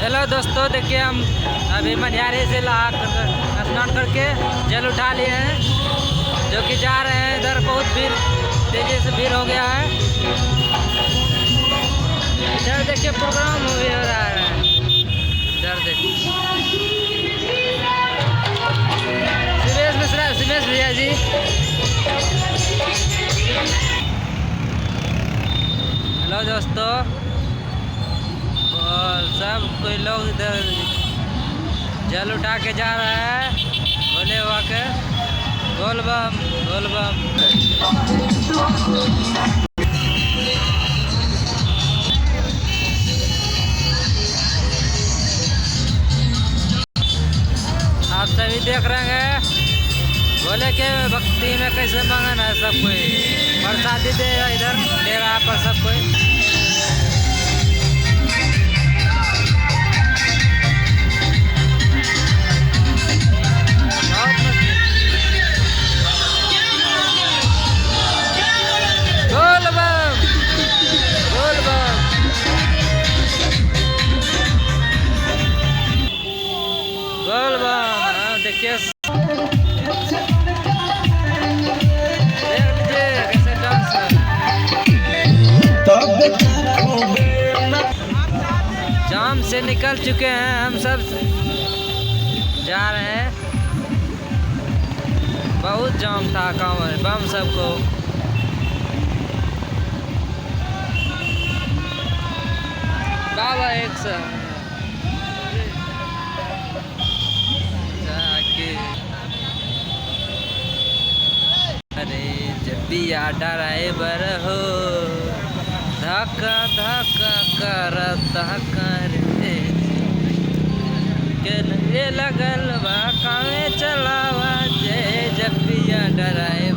Hello दोस्तों, देखिए हम अभी मनिहारी से स्नान करके जल उठा लिए हैं, जो कि जा रहे हैं। इधर बहुत भीड़, तेजी से भीड़ हो गया है। इधर देखिए प्रोग्राम भी हो रहा है। इधर देखिए सुरेश भैया जी। हेलो दोस्तों, और सब कोई लोग इधर जल उठा के जा रहा है भोले बाबा के। बोल बम बोल बम। आप सभी देख रहे हैं भोले के भक्ति में कैसे मगन है सब कोई। प्रसादी दे इधर ले रहा है पर सब कोई। देखिए कैसे डांस है। जाम से निकल चुके हैं, हम सब जा रहे हैं। बहुत जाम था कांवर बम सबको। बाबा एक सा अरे जब भी ड्राइवर हो धक्का धक्का करता करे के लगल बा कामे चलावा जे जब भी ड्राइवर